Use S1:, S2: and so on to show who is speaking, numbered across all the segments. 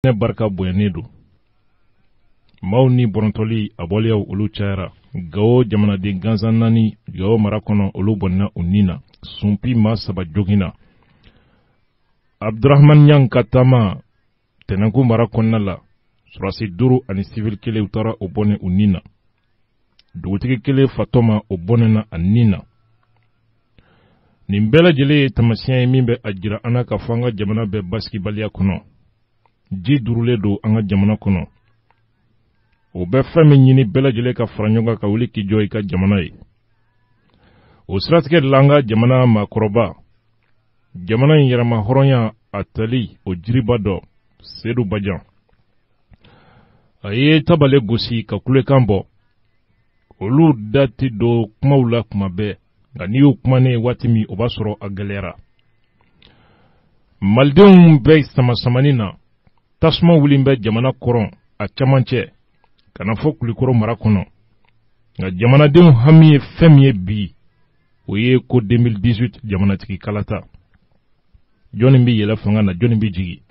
S1: ne barka bonyane do maaw ni borontoli aboliyaw olu cayara gawo jamanaden gansan nani gawo mara kɔnɔ olu bɔnna u nina sumpi ma saba jogina Abdurrahman Nyang ka taama tɛnɛnku mara kɔnɔna la surasi 5 ani civil kelen u taara o bɔne u nina dugutigi kelen fatɔma o bɔnena a nina nin bɛɛ lajɛlen ye tamasiyɛn ye min bɛ a jira an na ka fɔ an ka jamana bɛ basigibaliya kɔnɔ ji durulen don an ka jamana kɔnɔ o bɛ fɛn min ɲini bɛɛ lajɛlen ka fara ɲɔgɔn kan ka wuli k'i jɔ i ka jamana ye o siratigɛ de la an ka jamana maakɔrɔba jamana in yɛrɛma hɔrɔnya a tali o jiriba dɔ Seydou Badian a ye tabale gosi ka kulekan bɔ olu dati do kumaw la kuma bɛɛ nka n'i y'o kumanen waati min o b'a sɔrɔ a gɛlɛyara malidenw bɛ sama-samani na tasuma wuli bɛ jamana kɔrɔn a camancɛ ka na fɔ Kulikɔrɔ mara kɔnɔ nka jamanadenw hami ye fɛn min ye bi o ye ko 2018 jamanatigi kalata jɔnni bɛ yɛlɛ fanga na jɔnni bɛ jigi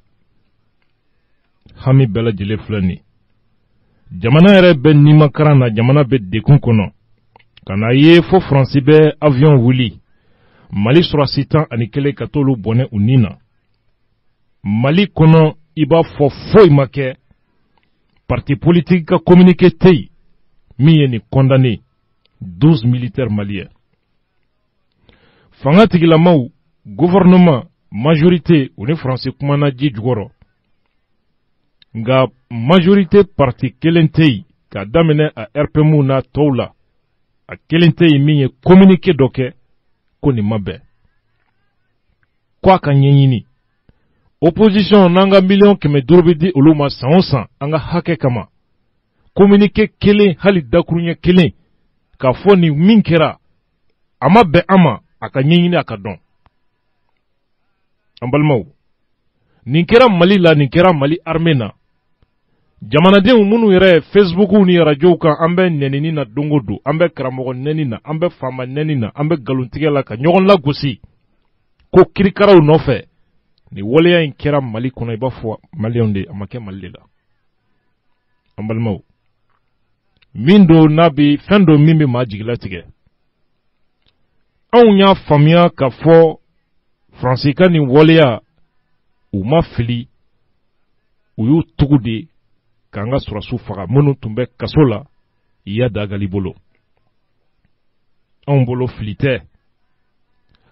S1: hami bɛɛ lajɛlen filɛ nin jamana yɛrɛ bɛ nimakaran na jamana bɛ dekun kɔnɔ ka na ye fo Faransi bɛ avion wuli Mali surasi 11 ka t'olu bɔnɛ u nin na Mali kɔnɔ i b'a fɔ foyi ma kɛ parti politique ka communiqué tɛ yen min ye nin condamné 12 militaires maliens fanga tigilamaw gouvernement majorité u ni Faransi kumana ji jukɔrɔ nka majorité parti kelen tɛ yen ka daminɛ a RPM n'a tɔw la a kelen tɛ yen min ye communiqué dɔ kɛ ko nin ma bɛn ko a ka ɲɛɲini opposition n'an ka miliyɔn 500 bɛ di olu ma san o san an ka hakɛ kama communiqué kelen hali dakuruɲɛ kelen k'a fɔ nin min kɛra a ma bɛn an ma a ka ɲɛɲini a ka dɔn an balimaw nin kɛra Mali la nin kɛra Mali armée na jamanadenw minnu yɛrɛ Facebook ni radio kan an bɛ nɛnini na don o don an bɛ karamɔgɔ nɛni na an bɛ faama nɛni na an bɛ nkalontigɛ la ka ɲɔgɔn lagosi ko kirikaraw nɔfɛ ni waleya in kɛra Mali kɔnɔ i b'a fɔ maliyɛnw de a ma kɛ Mali de la an balimaw min don n'a bɛ fɛn dɔ min bɛ maa jigilatigɛ anw y'a faamuya ka fɔ Faransi ka nin waleya u ma fili u y'u tugu de k'an ka surasiw faga minnu tun bɛ kaso la iya dagali bolo anw bolo fili tɛ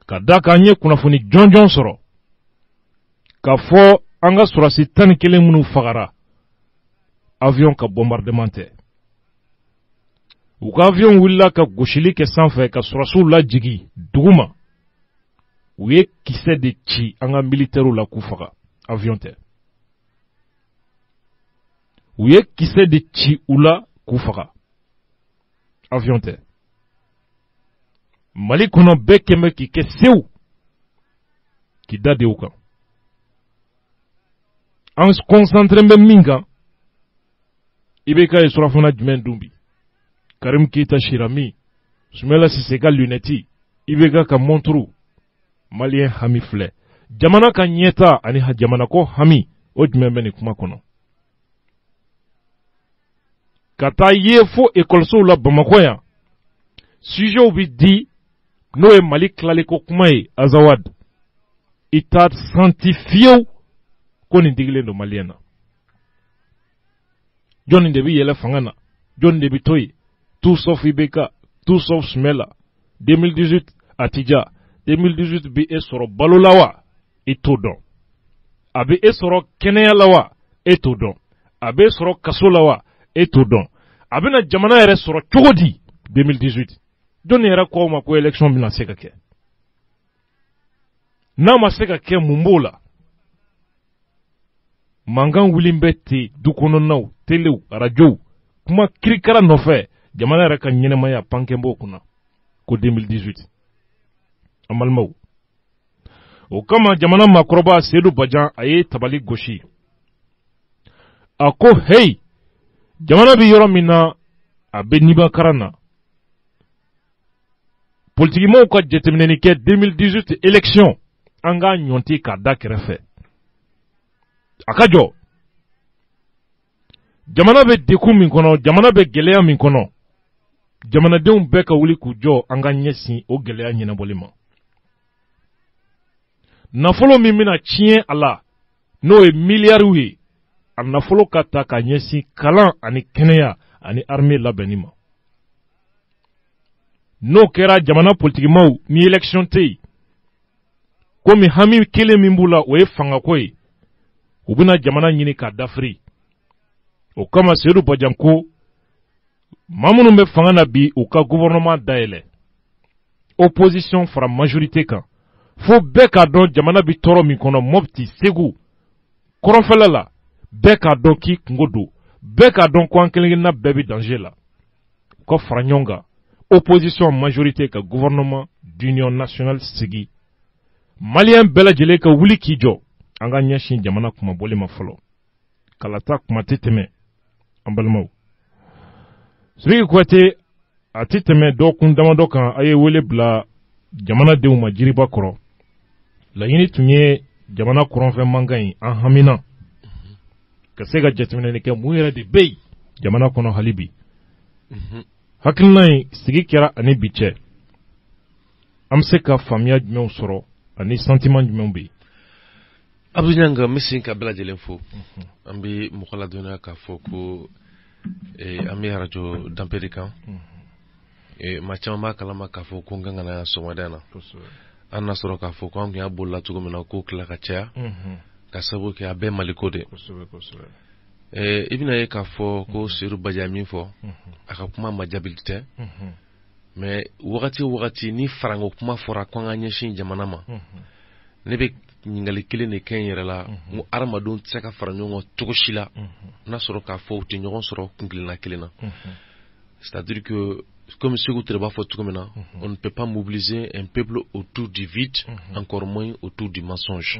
S1: ka da k'an ye kunnafoni jɔnjɔn sɔrɔ k'a fɔ an ka surasi 11 minnu fagara avion ka bombardement tɛ u ka avion wulila ka gosili kɛ sanfɛ ka surasiw lajigi duguma u ye kisɛ de ci an ka militaires la k'u faga avion tɛ u ye kisɛ de ci u la k'u faga avion tɛ Mali kɔnɔ bɛɛ kɛmɛ k'i kɛ sew k'i da de u kan an concentré bɛ min kan IBK ye surafana jumɛn dun bi Karim Keita Shirami Soumaïla Cissé ka lunette IBK ka montre malien hami filɛ jamana ka ɲɛta ani jamana ko hami o jumɛn bɛ nin kuma kɔnɔ ka taa ye fo écolesow la Bamakɔ yan sujetw bi di n'o ye Mali tilaliko kuma ye Azawad i t'a senti fiyewu ko nin digilen don maliyɛn na jɔnni de bɛ yɛlɛ fanga na jɔnni de bɛ to yen tout sauf IBK tout sauf Soumaïla 2018 Atija 2018 bi e sɔrɔ balo la wa e t'o dɔn a bɛ e sɔrɔ kɛnɛya la wa e t'o dɔn a bɛ e sɔrɔ kaso la wa e t'o dɔn a bɛna jamana yɛrɛ sɔrɔ cogo di 2018 jɔnni yɛrɛ k'aw ma ko élection bɛna se ka kɛ n'a ma se ka kɛ mun b'o la mankan wuli bɛ ten du kɔnɔnaw telew radiow kuma kirikara nɔfɛ jamana yɛrɛ ka ɲɛnɛmaya pankɛ b'o kunna ko 2018 an balimaw o kama jamana maakɔrɔba Seydou Badian a ye tabali gosi a ko hey jamana bɛ yɔrɔ min na a bɛ nimakaran na politikimaw ka jateminɛni kɛ 2018 élection an k'a ɲɔnti k'a da kɛrɛfɛ a ka jɔ jamana bɛ degun min kɔnɔ, jamana bɛ gɛlɛya min kɔnɔ, jamanadenw bɛɛ ka wuli k'u jɔ an ka ɲɛsin o gɛlɛya ɲɛnabɔli ma. Nafolo min bɛna tiɲɛ a la n'o ye miliyariw ye, a nafolo ka ta ka ɲɛsin kalan ani kɛnɛya ani armée labɛnni ma. N'o kɛra jamana politikimaw ni élection tɛ yen, komi hami kelen min b'u la o ye fangako ye, u bɛna jamana ɲini k'a dafiri. O kama Seydou Badian ko maa minnu bɛ fanga na bi u ka gouvernement dayɛlɛ, opposition fara majorité kan, fo bɛɛ k'a dɔn jamana bi tɔɔrɔ min kɔnɔ, Mopti, Segu, kɔrɔnfɛla la, bɛɛ k'a dɔn k'i kungo don, bɛɛ k'a dɔn ko an kelenkelenna bɛɛ bi danger la. U ka fara ɲɔgɔn kan, opposition majorité ka gouvernement d'union nationale sigi. Malien bɛɛ lajɛlen ka wuli k'i jɔ, an ka ɲɛsin jamana kumabɔli ma fɔlɔ. Kalata kuma tɛ tɛmɛ an balimaw. Sidiki Kuyate a tɛ tɛmɛ dɔgɔkun damadɔ kan, a ye wele bila jamanadenw ma jiriba kɔrɔ. Laɲini tun ye jamana kɔrɔnfɛ mankan in an hamina ka se ka jateminɛli kɛ mun yɛrɛ de bɛ yen jamana kɔnɔ hali bi. Hakilina in sigi kɛra ani bi cɛ. An bɛ se ka faamuya jumɛnw sɔrɔ ani sentiment jumɛnw bɛ yen.
S2: Abdou Niang misin ka bɛɛ lajɛlen fo. An bɛ mɔgɔ ladɔnniya k'a fɔ ko an bɛ radio Dampéry kan. Maa caman b'a kalama k'a fɔ ko n kan ka na sɔgɔmada in na. An na sɔrɔ k'a fɔ ko an tun y'a bolila cogo min na k'o tila ka caya. Ka sababu kɛ a bɛɛ Maliko de. I bɛna ye k'a fɔ ko Seydou Badian min fɔ, a ka kuma ma jaabi tɛ. Mais wagati o wagati ni farango kuma fɔra ko an ka ɲɛsin jamana ma, ne bɛ ɲininkali kelen de kɛ n yɛrɛ la, n ko adamadenw tɛ se ka fara ɲɔgɔn kan cogo si la n'a sɔrɔ k'a fɔ u tɛ ɲɔgɔn sɔrɔ kun kelenna kelen na. C'est-à-dire que comme Sékou Touré b'a fɔ cogo min na, on ne peut pas mobiliser un peuple autour du vide, encore moins autour du mensonge.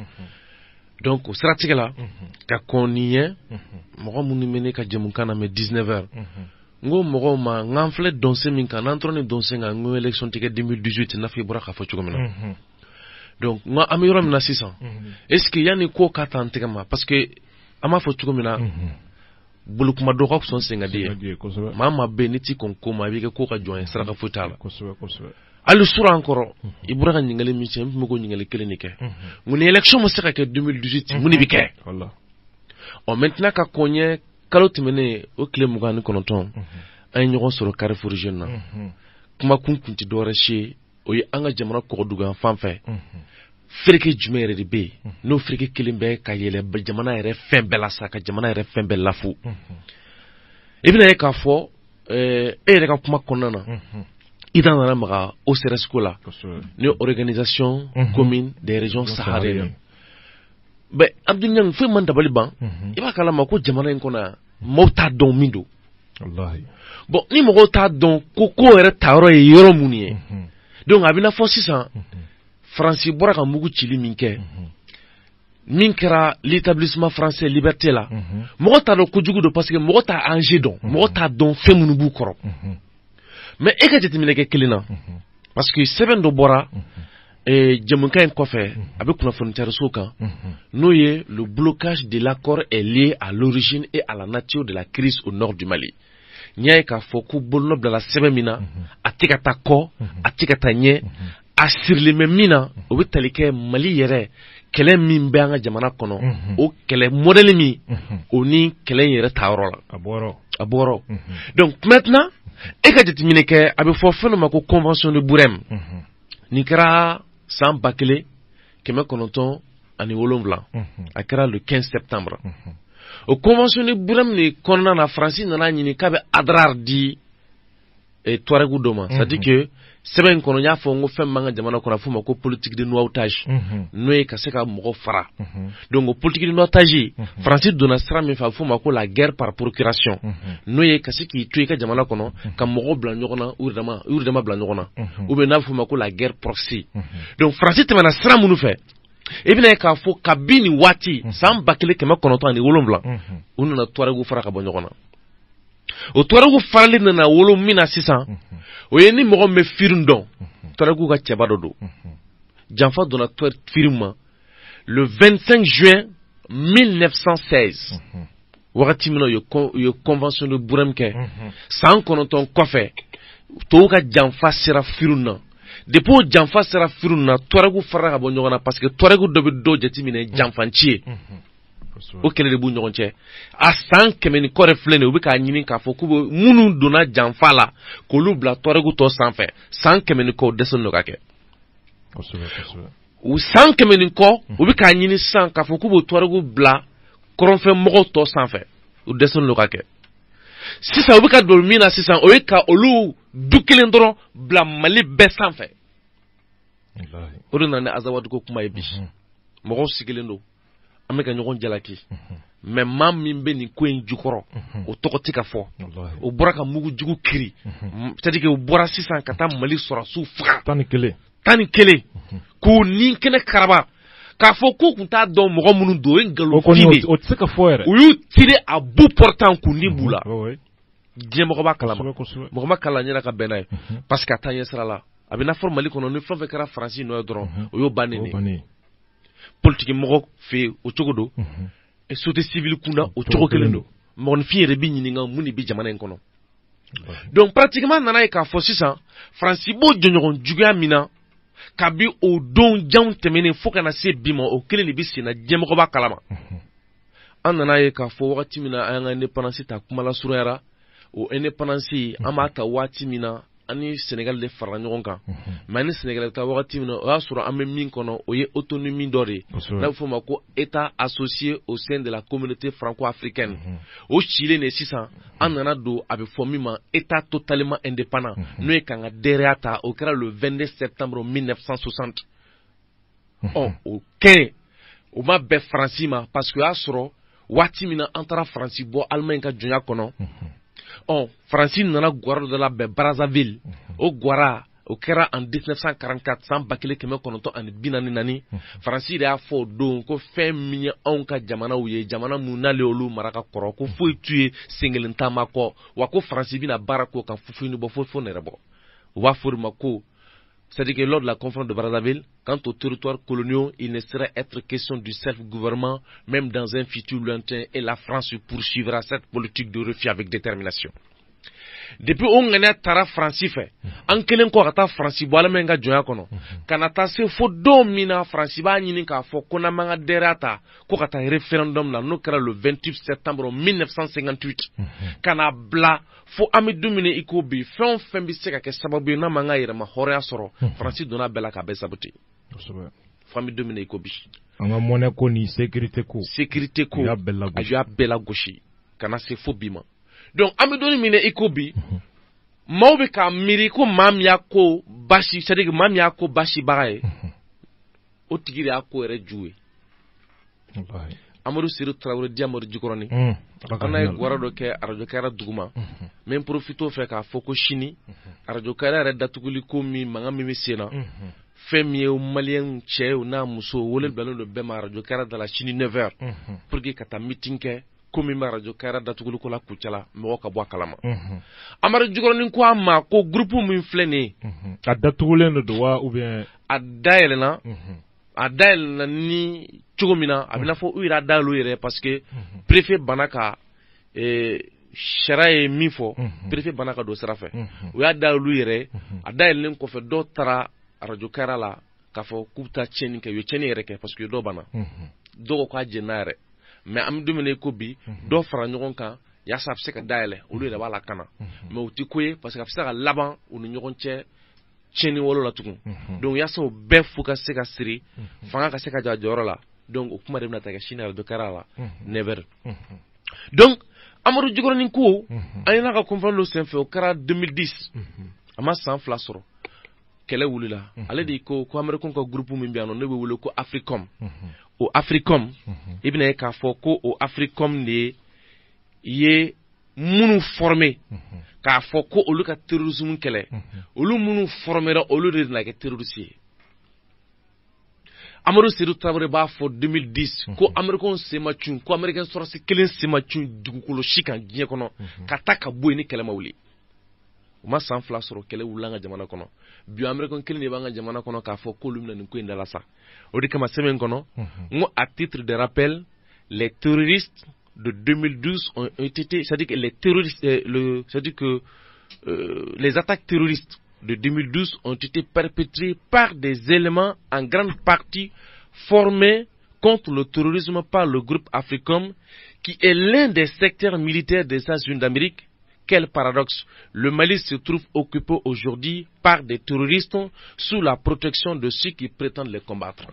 S2: Donc o siratigɛ la ka kɔn nin ye mɔgɔ minnu bɛ ne ka jɛmukan na mɛ 19h. N ko mɔgɔw ma n'an filɛ dɔnsen min kan, n'an tora nin dɔnsen kan, n ko élection tɛ kɛ 2018 n'a fɔ i bɔra k'a fɔ cogo min na. Donc n ko an bɛ yɔrɔ min na sisan, est-ce que yanni ko ka taa an tɛgɛ ma, parce que an b'a fɔ cogo min na, bolokuma dɔ ka fisa sen ka di ye. Maa maa bɛ yen ni t'i kɔn ko ma, i bɛ kɛ ko ka jɔn ye, saraka foyi t'a la. Hali sura an kɔrɔ, i bɔra ka ɲininkali min cɛ, n tun bɛ k'o ɲininkali kelen de kɛ. Mun ni élection ma se ka kɛ 2018, mun de bɛ kɛ? Maintenant ka kɔn ye kalo tɛmɛnen o tile 29, an ye ɲɔgɔn sɔrɔ Carrefour jeune na. Kuma kun tun tɛ dɔwɛrɛ si ye, o ye an ka jamana kɔgɔdugan fan fɛ. Fereke jumɛn yɛrɛ de bɛ yen, n'o fereke kelen bɛ ka yɛlɛ jamana yɛrɛ fɛn bɛɛ la sa, ka jamana yɛrɛ fɛn bɛɛ lafu. I bɛna ye k'a fɔ e yɛrɛ ka kuma kɔnɔna na, i da nana maga OCRS ko la, ni organisation commune des régions sahariennes. Mais Abdou Niang foyi man dabali ban, i b'a kalama ko jamana in kɔnɔ yan, mɔgɔw t'a dɔn min don. Bon ni mɔgɔw t'a dɔn ko ko yɛrɛ taayɔrɔ ye yɔrɔ mun ye, donc a bɛna fɔ sisan Faransi bɔra ka mugu cili min kɛ, min kɛra l'établissement français Liberté la, mɔgɔ t'a dɔn kojugu don parce que mɔgɔ t'a enjeu dɔn, mɔgɔ t'a dɔn fɛn minnu b'u kɔrɔ. Mais e ka jateminɛ kɛ kelen na, parce que sɛbɛn dɔ bɔra jɛmukan in kɔfɛ, a bɛ kunnafoni cariso kan, n'o ye le blocage de l'accord est lié à l'origine et à la nature de la crise au nord du Mali. N y'a ye k'a fɔ ko bolonɔ bilala sɛbɛn min na, a tɛ ka taa kɔ, a tɛ ka taa ɲɛ, a sirilen bɛ min na, o bɛ tali kɛ Mali yɛrɛ kɛlɛ min bɛ an ka jamana kɔnɔ, o kɛlɛ modèle min, o ni kɛlɛ in yɛrɛ taayɔrɔ la. A bɔra. Donc maintenant, e ka jateminɛ kɛ, a bɛ fɔ fɛn dɔ ma ko convention de Bourème. Nin kɛra san 1997, a kɛra le 15 septembre. O convention de Bourème ni kɔnɔna na, Faransi nana ɲini k'a bɛ adrar di Touaregu dɔ ma, c'est-à-dire que sɛbɛn in kɔnɔ n y'a fɔ n ko fɛn man ka jamana kɔnɔ a fɔ ma ko politique de nouautage, n'o ye ka se ka mɔgɔ fara. Donc o politique de nouautage, Faransi donna sira min fɛ a bɛ fɔ ma ko la guerre par procuration, n'o ye ka se k'i to i ka jamana kɔnɔ ka mɔgɔw bila ɲɔgɔn na u yɛrɛ dama bila ɲɔgɔn na, ou bien n'a bɛ fɔ ma ko la guerre proxy. Donc Faransi tɛmɛna sira minnu fɛ, i bɛna ye k'a fɔ kabini waati san 1997 u nana Touaregu fara ka bɔ ɲɔgɔn na. O Touaregu farali nana wolo min na sisan, o ye ni mɔgɔ min bɛ firin dɔn, Touaregu ka cɛba dɔ don. Janfa donna firin ma le 25 juin 1916. wagati min yo convention de Burem kɛ san 9 kɔfɛ to ka janfa sera firuna depuis janfa sera firuna Tuaregu fara ka bɔ ɲɔgɔn na parce que Tuaregu dɔ bɛ dɔ jate minɛ janfanci ye o kɛlɛ de b'u ɲɔgɔn cɛ a san 100 ni kɔrɛ filɛ nin u bɛ k'a ɲini k'a fɔ k'u minnu donna janfa la k'olu bila Tuaregu tɔ sanfɛ san 100 ni kɔ dɛsɛ n'o ka kɛ u san 100 ni kɔ u bɛ k'a ɲini sisan k'a fɔ k'u b'o Tuaregu bila kɔrɔnfɛ mɔgɔw tɔ sanfɛ u dɛsɛ n'o ka kɛ sisan u bɛ ka don min na sisan o ye ka olu du kelen dɔrɔn bila Mali bɛɛ sanfɛ o de nana ni Azawadi ko kuma ye bi mɔgɔw sigilen don an bɛ ka ɲɔgɔn jalaki mais maa min bɛ nin ko in jukɔrɔ o tɔgɔ tɛ ka fɔ o bɔra ka mugu jugu kiri c'est-à-dire que o bɔra sisan ka taa Mali sɔrɔsiw faga 11 k'u ni kɛnɛ karaba k'a fɔ k'u tun t'a dɔn mɔgɔ minnu don o ye nkalonfin de
S1: o tɛ se ka fɔ yɛrɛ
S2: u y'u tirer à bout portant k'u ni b'u la diɲɛ mɔgɔ b'a kalama mɔgɔ ma kalan ɲɛna ka bɛn n'a ye parce que a taa ɲɛ sira la a bɛ n'a fɔ Mali kɔnɔ ni fɛn fɛn kɛra Faransi nɔ ye dɔrɔn o y'o bannen de politique mɔgɔ fɛ yen o cogo don société civile kunda o cogo kelen don mɔgɔninfin yɛrɛ bɛ ɲininka mun de bɛ jamana in kɔnɔ donc pratiquement nana ye k'a fɔ sisan Faransi b'o jɔɲɔgɔn juguya min na kabi o don janw tɛmɛnen fo kana se bi ma o kelen de bɛ sen na diɲɛmɔgɔ b'a kalama an nana ye k'a fɔ wagati min na an ka indépendance ta kuma la surunyara o indépendance an b'a ta waati min na an ni Sénégal de farala ɲɔgɔn kan mais ni Sénégal ta wagati min na o y'a sɔrɔ an bɛ min kɔnɔ o ye autonomie dɔ de ye n'a bɛ fɔ o ma ko état associé au sein de la communauté franco-africaine o cilen de sisan an nana don a bɛ fɔ min ma état totalement indépendant n'o ye k'an ka DRA ta o kɛra le 22 septembre 1960 o kɛn o ma bɛn Faransi ma parce que o y'a sɔrɔ waati min na an taara Faransi bɔ Allemagne ka jɔnya kɔnɔ Faransi nana gwara dɔ la bɛn Brazzaville o gwara o kɛra en 1944 san 1944 Faransi de y'a fɔ o don ko fɛn min ye anw ka jamanaw ye jamana mun n'ale olu mara ka kɔrɔ ko foyi t'u ye sen kelen taama kɔ wa ko Faransi bɛna baara k'o kan fufu ni bɔ fo nɛrɛ bɔ u b'a fɔ o de ma ko c'est-à-dire que lors de la conférence de Brazzaville, quant aux territoires coloniaux, il ne saurait être question du self-gouvernement, même dans un futur lointain, et la France poursuivra cette politique de refus avec détermination. Depuis on a tara Franci fait, en kelen ko ata Franci boala menga joya kono, kanata se fo do mina Franci ba nyini ka fo kona manga derata ko kata référendum la no kera le 28 septembre 1958 kana bla fo ami dumine ikobi fɛn fɛn bi se ka kɛ sababu na manga yɛrɛ ma hɔrɔnya sɔrɔ Franci donna bɛɛ la ka bɛɛ saboter fami dumine ikobi
S1: an ka monnaie ko ni sécurité ko
S2: a y'a bɛɛ la gosi kana se fo bi ma donc ami doni mine ikobi maaw bɛ ka miiri ko maa min y'a ko basi c'est à dire maa min y'a ko basi baga ye o tigi de y'a ko yɛrɛ ju ye Amadou Siré Traoré di Amadou Djikoroni an n'a ye gwara dɔ kɛ radio kɛra duguma mais profite o fɛ k'a fɔ ko sini radio kɛra yɛrɛ datuguli ko min mankan min bɛ sen na fɛn min ye maliyɛn cɛ o n'a muso wele bilalen don bɛɛ ma radio kɛra da la sini 9h pour que ka taa meeting kɛ ko min bɛ radio kɛra datuguli ko la kucala mɔgɔ ka bɔ a kalama Amadou Djikoroni ko a ma ko groupe min filɛ nin ye
S1: a datugulen de don wa ou bien
S2: a dayɛlɛnna a dayɛlɛnna ni cogo min na a bɛ n'a fɔ u yɛrɛ dayɛlɛ u yɛrɛ parce que préfet bana ka sariya ye min fɔ préfet bana ka don sira fɛ u y'a dayɛlɛ u yɛrɛ a dayɛlɛlen kɔfɛ dɔw taara radio kɛra la k'a fɔ k'u bɛ taa tiɲɛni kɛ u ye tiɲɛni yɛrɛ kɛ parce que dɔw bana dɔw ko k'a jɛnna yɛrɛ mais an bɛ don min na i ko bi dɔw fara ɲɔgɔn kan yaasa a bɛ se ka dayɛlɛ olu yɛrɛ b'a la kana mais u tɛ ko ye parce que a bɛ se ka laban u ni ɲɔgɔn cɛ tiɲɛni wolo la tugun donc yaasa o bɛɛ fo ka se ka siri fanga ka se ka jɔ a jɔyɔrɔ la donc o kuma de bɛna ta kɛ sini radio kɛra la 9h donc Amadou Djikoroni ko an ye n'a ka conférence dɔ senfɛ o kɛra 2010 a ma san 2 sɔrɔ kɛlɛ wulila ale de ko Américain ka groupe min bɛ yan nɔ ne bɛ wele ko Africom o Africom i bɛna ye k'a fɔ ko o Africom de ye minnu former k'a fɔ ko olu ka terrorisme kɛlɛ olu minnu formera olu de na kɛ terroriste ye Amadou Siré Traoré b'a fɔ 2010 ko Américain sema cun ko Américain sɔrɔsi kelen sema cun dugukolo si kan diɲɛ kɔnɔ ka taa ka bɔ yen ni kɛlɛ ma wuli u ma san 2 sɔrɔ kɛlɛ wulila an ka jamana kɔnɔ bi Américain kelen de b'an ka jamana kɔnɔ k'a fɔ k'olu bɛna nin ko in dala sa o de kama sɛbɛn kɔnɔ n ko à titre de rappel les terroristes de 2012 ont été, c'est-à-dire que les terroristes, c'est-à-dire que les attaques terroristes de 2012 ont été perpétrées par des éléments en grande partie formés contre le terrorisme par le groupe AFRICOM, qui est l'un des secteurs militaires des États-Unis d'Amérique. Quel paradoxe! Le Mali se trouve occupé aujourd'hui par des terroristes sous la protection de ceux qui prétendent les combattre.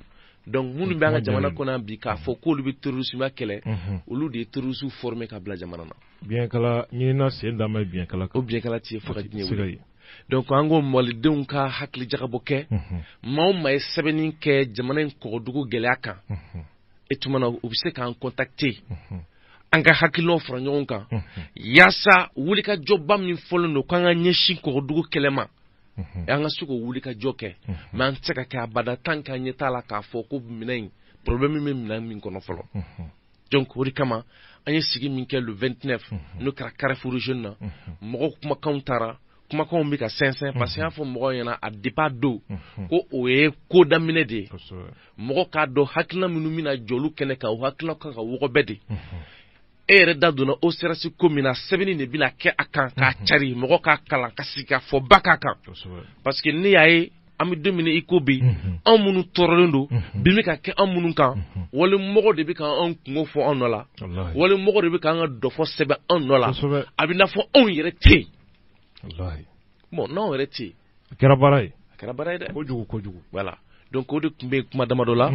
S2: Donc, nous avons jamana kona bi ka fo ko lu bi terrorisme kele ou lu des terroristes formés ka bla jamana na.
S1: Bien kala nyina sen dama bien kala
S2: ko bien kala ti fo ka dine. Donc ango moli deun ka hakli jagabo ke maw may sebenin ke jamana ko dugu geleaka etumana ubise kan contacter an ka hakilo fara ɲɔgɔn kan yasa wulika jɔba min fɔlen don k'an ka ɲɛsin kɔgɔdugu kɛlɛma an ka se k'o wulika jɔ kɛ mais an tɛ se ka kɛ abada tant k'an ɲɛ t'a la k'a fɔ ko minɛn in problème bɛ minɛn min kɔnɔ fɔlɔ donc o de kama an ye sigi min kɛ le 29 n'o kɛra Carrefour jeune na mɔgɔw kumakanw taara kumakanw bɛ ka sɛnsɛn parce que an y'a fɔ mɔgɔw ɲɛna a depuis a don ko o ye ko daminɛ de ye mɔgɔ k'a dɔn hakilina minnu bɛna jɔ olu kɛnɛ kan o hakilina kan ka wɔgɔ bɛɛ de e yɛrɛ da donna o sirasi ko min na sɛbɛnni de bɛna kɛ a kan k'a cari mɔgɔ k'a kalan ka sigi ka fɔ ba k'a kan parce que ne y'a ye an bɛ don min na i ko bi anw minnu tɔɔrɔlen don bin bɛ ka kɛ anw minnu kan wali mɔgɔ de bɛ ka anw kungo fɔ anw nɔ la wali mɔgɔ de bɛ ka an ka dɔfɔ sɛbɛn anw nɔ la a bɛ n'a fɔ anw yɛrɛ tɛ yen bon n'anw yɛrɛ tɛ yen
S1: a kɛra baara ye
S2: dɛ
S1: kojugu
S2: voilà donc o de tun bɛ kuma damadɔ la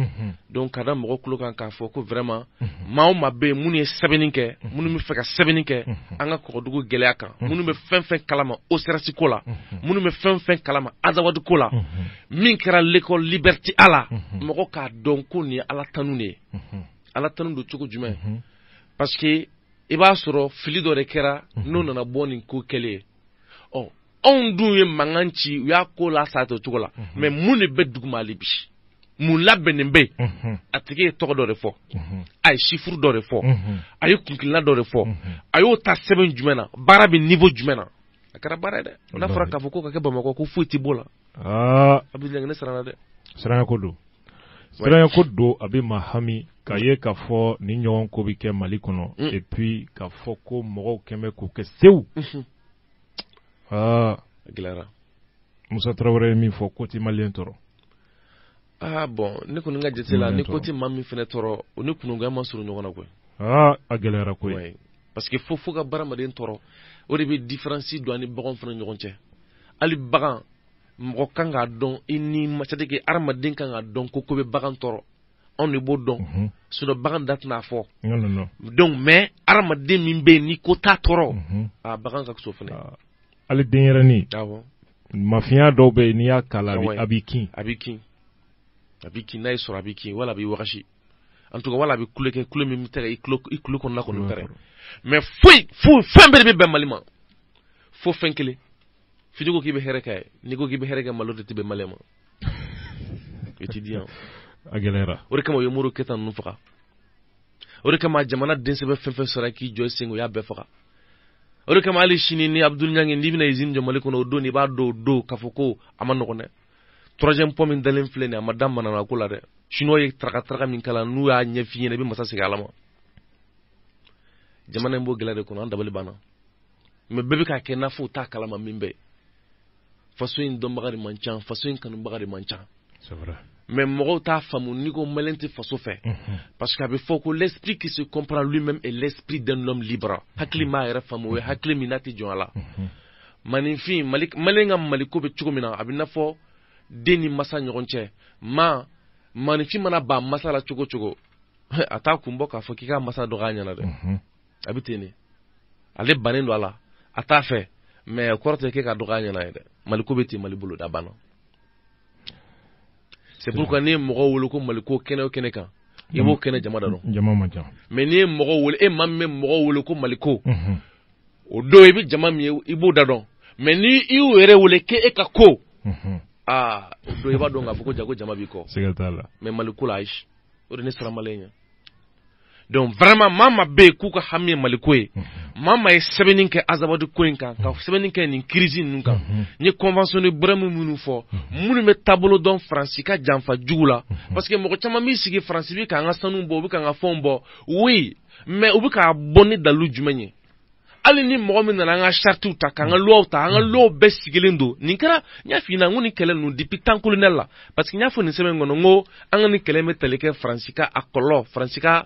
S2: donc ka da mɔgɔ tulo kan k'a fɔ ko vraiment maa o maa bɛ yen minnu ye sɛbɛnni kɛ minnu bɛ fɛ ka sɛbɛnni kɛ an ka kɔgɔdugu gɛlɛya kan minnu bɛ fɛn fɛn kalama OCRC ko la minnu bɛ fɛn fɛn kalama Azawadi ko la min kɛra l'école Liberté a la mɔgɔ k'a dɔn ko nin ye Ala tanu de ye Ala tanu don cogo jumɛn parce que i b'a sɔrɔ fili dɔ de kɛra n'o nana bɔ nin ko kɛlen ye ɔ anw dun ye mankan ci u y'a ko la sa o cogo la mais mun de bɛ duguma hali bi mun labɛnnen bɛ yen a tigi ye tɔgɔ dɔ de fɔ a ye chiffre dɔ de fɔ a ye kunkilenna dɔ de fɔ a y'o ta sɛbɛn jumɛn na baara bɛ niveau jumɛn na a kɛra baara ye dɛ n'a fɔra k'a fɔ ko ka kɛ Bamakɔ ko foyi tɛ b'o la Abdou ne siranna dɛ
S1: siranya ko don a bɛ maa hami k'a ye k'a fɔ ni ɲɔgɔn ko bɛ kɛ Mali kɔnɔ et puis k'a fɔ ko mɔgɔw kɛmɛ k'o kɛ sew
S2: gɛlɛyara
S1: Musa Traoré ye min fɔ ko tɛ maliyɛn tɔɔrɔ
S2: bon ne kɔni ka jate la ni ko tɛ maa min fana tɔɔrɔ o ni kunungoya ma surun ɲɔgɔn na koyi
S1: a gɛlɛyara koyi
S2: parce que fo ka baramaden tɔɔrɔ o de bɛ différence don ani baganw fana ɲɔgɔn cɛ hali bagan mɔgɔ kan k'a dɔn i ni c'est à dire que hadamaden kan k'a dɔn ko bɛ bagan tɔɔrɔ anw de b'o dɔn sinon bagan da tɛna fɔ donc mais hadamaden min bɛ yen ni ko t'a tɔɔrɔ bagan ka so fana
S1: hali denyɛrɛnin mafiya dɔw bɛ yen n'i y'a kala a b'i kin n'a y'i sɔrɔ a b'i kin wala a b'i wagasi en tout cas wala a bɛ kule kɛ kule min bɛ taa i kulo kɔnɔna kɔni pɛrɛn mais fɛn bɛɛ de bɛ bɛn Mali ma fo fɛn kelen f'i ko k'i bɛ hɛrɛ kɛ n'i ko k'i bɛ hɛrɛ kɛ malo de tɛ bɛn Maliyɛn ma i t'i di yan a gɛlɛyara
S2: o de kama u ye Modibo Keyita ninnu faga o de kama jamana densɛbɛ fɛn fɛn sɔrɔ k'i jɔ i sen o y'a bɛɛ faga o de kama hali sini ni Abdul Nyange n'i bɛna usine jɔ Mali kɔnɔ o don i b'a dɔn o don k'a fɔ ko a ma nɔgɔn dɛ troisième point min dalen filɛ nin a ma da manana ko la dɛ chinois ye taraka min kala n'u y'a ɲɛf'i ɲɛna i bɛ masa segin Ala ma jamana in b'o gɛlɛya de kɔnɔ an dabali banna mais bɛɛ bɛ k'a kɛ n'a fɔ u t'a kalama min bɛ faso in dɔnbaga de man ca faso in kanubaga de man ca
S1: c'est vrai
S2: mais mɔgɔw t'a faamu n'i ko Maliyɛn tɛ faso fɛ parce que a bɛ fɔ ko l'esprit qui se comprend lui-même est l'esprit d'un homme libre hakili m'a yɛrɛ faamu o ye hakili min n'a tɛ jɔn a la maninfin Maliyɛn ka maliko bɛ cogo min na a bɛ n'a fɔ den ni masa ɲɔgɔn cɛ maninfin mana ban masa la cogo cogo a t'a kun bɔ k'a fɔ k'i ka masa dɔgɔya ɲɛna dɛ a bɛ ten de ale bannen don a la a t'a fɛ mais kɔrɔ tɛ k'e ka dɔgɔya ɲɛna ye dɛ maliko bɛ ten Mali bolo da banna c'est pourquoi n'i ye mɔgɔw wele ko maliko kɛnɛ o kɛnɛ kan i b'o kɛnɛ jama da dɔn
S1: jama man ca
S2: mais n'i ye mɔgɔw wele e maa min bɛ mɔgɔw wele ko maliko o don i bɛ jama min ye i b'o da dɔn mais ni i y'o yɛrɛ wele k'e ka ko o don i b'a dɔn k'a fɔ ko jago jama b'i kɔ
S1: siga t'a la
S2: mais maliko la ayi o de ne sera Maliyɛn ye donc vraiment maa bɛ yen k'u ka hami ye maliko ye mama ye sɛbɛnni kɛ Azawadi ko in kan ka sɛbɛnni kɛ nin crise ninnu kan n ye convention de Brême minnu fɔ minnu bɛ taabolo dɔn Faransi ka janfa jugu la parce que mɔgɔ caman b'i sigi Faransi bi k'an ka sanu bɔ u bɛ k'an ka fɛnw bɔ oui mais u bɛ k'a bɔ ni dalu jumɛn ye hali ni mɔgɔ min nana an ka chartes ta k'an ka lois ta an ka lois bɛɛ sigilen don nin kɛra n y'a f'i ɲɛna n ko nin kɛlɛ ninnu depuis temps colonial la parce que n y'a fɔ nin sɛbɛn in kɔnɔ n ko an ka nin kɛlɛ in bɛ tali kɛ Faransi ka a kɔlɔlɔ Faransi ka